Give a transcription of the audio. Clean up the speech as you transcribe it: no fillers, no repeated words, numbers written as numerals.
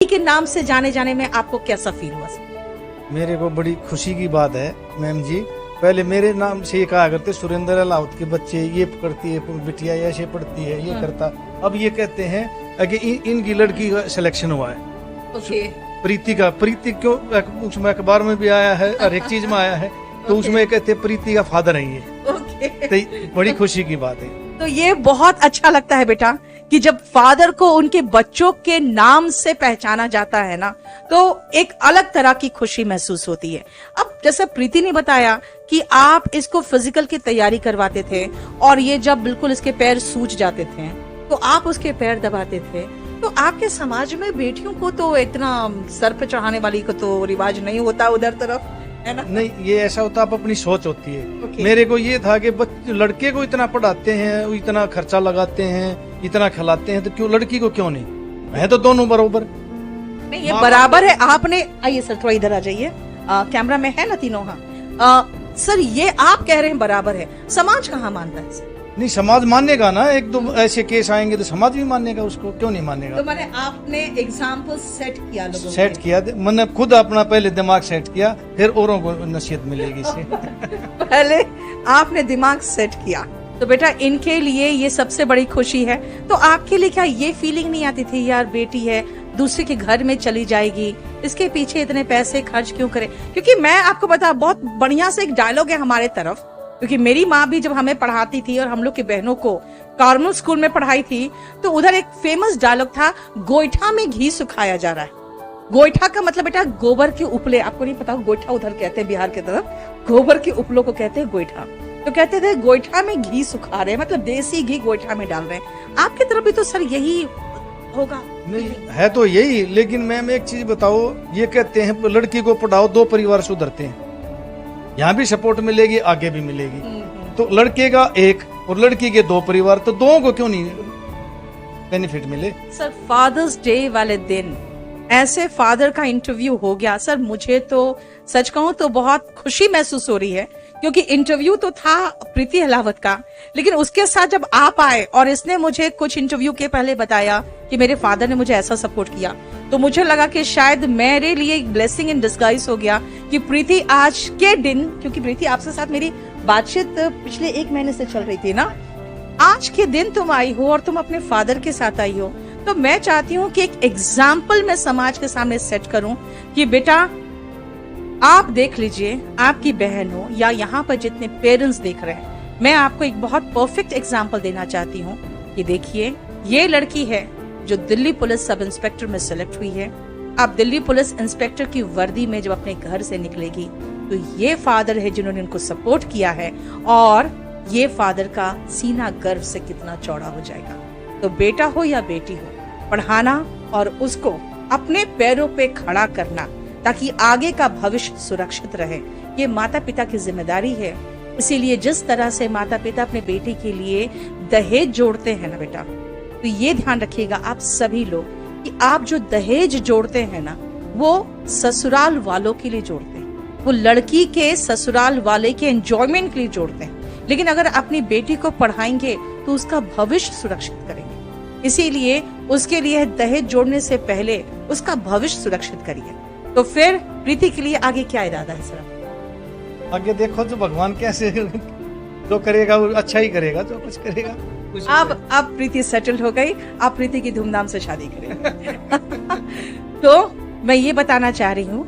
के नाम से जाने जाने में आपको कैसा फील हुआ? मेरे को बड़ी खुशी की बात है मैम जी। पहले मेरे नाम से ये कहा करते सुरेंद्र अलाउत के बच्चे ये पढ़ती है, बिटिया ऐसे पढ़ती है, ये करता। अब ये कहते हैं कि इनकी लड़की का सिलेक्शन हुआ है। ओके। प्रीति का, प्रीति क्यों उसमें अखबार में भी आया है, हर एक चीज में आया है। तो उसमें कहते हैं प्रीति का फादर है ये। तो बड़ी खुशी की बात है। तो ये बहुत अच्छा लगता है बेटा कि जब फादर को उनके बच्चों के नाम से पहचाना जाता है ना, तो एक अलग तरह की खुशी महसूस होती है। अब जैसे प्रीति ने बताया कि आप इसको फिजिकल की तैयारी करवाते थे और ये जब बिल्कुल इसके पैर सूज जाते थे तो आप उसके पैर दबाते थे। तो आपके समाज में बेटियों को तो इतना सर पे चढ़ाने वाली को तो रिवाज नहीं होता उधर तरफ, है ना? नहीं, ये ऐसा होता, आप अपनी सोच होती है। Okay. मेरे को ये था कि लड़के को इतना पढ़ाते हैं, इतना खर्चा लगाते हैं, इतना खिलाते हैं, तो क्यों लड़की को क्यों नहीं? मैं तो दोनों बराबर। नहीं, ये बराबर है। आपने आइए सर थोड़ा इधर आ जाइए, कैमरा में है ना तीनों? हाँ सर, ये आप कह रहे हैं बराबर है, समाज कहाँ मानता है? नहीं, समाज मानेगा ना। एक दो ऐसे केस आएंगे तो समाज भी मानेगा उसको, क्यों नहीं मानेगा? तो मैंने आपने एग्जाम्पल सेट किया, लोगों सेट किया, मैंने खुद अपना पहले दिमाग सेट किया, फिर औरों को नसीहत मिलेगी इससे। पहले आपने दिमाग सेट किया। तो बेटा इनके लिए ये सबसे बड़ी खुशी है। तो आपके लिए क्या ये फीलिंग नहीं आती थी यार बेटी है दूसरे के घर में चली जाएगी, इसके पीछे इतने पैसे खर्च क्यों करे? क्योंकि मैं आपको बता, बहुत बढ़िया से एक डायलॉग है हमारे तरफ, क्योंकि मेरी माँ भी जब हमें पढ़ाती थी और हम लोग की बहनों को कार्मेल स्कूल में पढ़ाई थी, तो उधर एक फेमस डायलॉग था, गोईठा में घी सुखाया जा रहा है। गोईठा का मतलब बेटा गोबर के उपले, आपको नहीं पता गोईठा उधर कहते हैं बिहार की तरफ, गोबर के उपलों को कहते हैं गोईठा। तो कहते थे गोईठा में घी सुखा रहे हैं, मतलब देसी घी गोईठा में डाल रहे हैं। आपकी तरफ भी तो सर यही होगा? नहीं है तो यही, लेकिन मैम एक चीज बताओ, ये कहते हैं लड़की को पढ़ाओ दो परिवार सुधरते हैं। यहाँ भी सपोर्ट मिलेगी, आगे भी मिलेगी। तो लड़के का एक और लड़की के दो परिवार, तो दोनों को क्यों नहीं बेनिफिट मिले? सर फादर्स डे वाले दिन ऐसे फादर का इंटरव्यू हो गया। सर मुझे तो सच कहूं तो बहुत खुशी महसूस हो रही है, क्योंकि इंटरव्यू तो था प्रीति अहलावत का, लेकिन उसके साथ जब आप आए और इसने मुझे कुछ इंटरव्यू के पहले बताया कि मेरे फादर ने मुझे ऐसा सपोर्ट किया, तो मुझे लगा कि शायद मेरे लिए एक ब्लेसिंग इन डिस्गाइज हो गया कि प्रीति आज के दिन, क्योंकि प्रीति आपके साथ मेरी बातचीत पिछले 1 महीने से चल रही थी ना, आज के दिन तुम आई हो और तुम अपने फादर के साथ आई हो। तो मैं चाहती हूँ कि एक एग्जाम्पल मैं समाज के सामने सेट करूं कि बेटा आप देख लीजिए, आपकी बहन हो या यहाँ पर जितने पेरेंट्स देख रहे हैं, मैं आपको एक बहुत परफेक्ट एग्जाम्पल देना चाहती हूँ कि देखिए ये लड़की है जो दिल्ली पुलिस सब इंस्पेक्टर में सिलेक्ट हुई है। अब दिल्ली पुलिस इंस्पेक्टर की वर्दी में जब अपने घर से निकलेगी तो ये फादर है जिन्होंने उनको सपोर्ट किया है, और ये फादर का सीना गर्व से कितना चौड़ा हो जाएगा। तो बेटा हो या बेटी हो, पढ़ाना और उसको अपने पैरों पे खड़ा करना ताकि आगे का भविष्य सुरक्षित रहे, ये माता पिता की जिम्मेदारी है। इसीलिए जिस तरह से माता पिता अपने बेटे के लिए दहेज जोड़ते हैं ना बेटा, तो ये ध्यान रखिएगा आप सभी लोग कि आप जो दहेज जोड़ते हैं ना, वो ससुराल वालों के लिए जोड़ते हैं, वो लड़की के ससुराल वाले के एंजॉयमेंट के लिए जोड़ते हैं। लेकिन अगर अपनी बेटी को पढ़ाएंगे तो उसका भविष्य सुरक्षित करेंगे। इसीलिए उसके लिए दहेज जोड़ने से पहले उसका भविष्य सुरक्षित करिए। तो फिर प्रीति के लिए आगे क्या इरादा है सर? आगे देखो जो भगवान कैसे जो करेगा वो अच्छा ही करेगा, जो कुछ करेगा कुछ अब प्रीति सेटल्ड हो गई, आप प्रीति की धूमधाम से शादी करें। तो मैं ये बताना चाह रही हूँ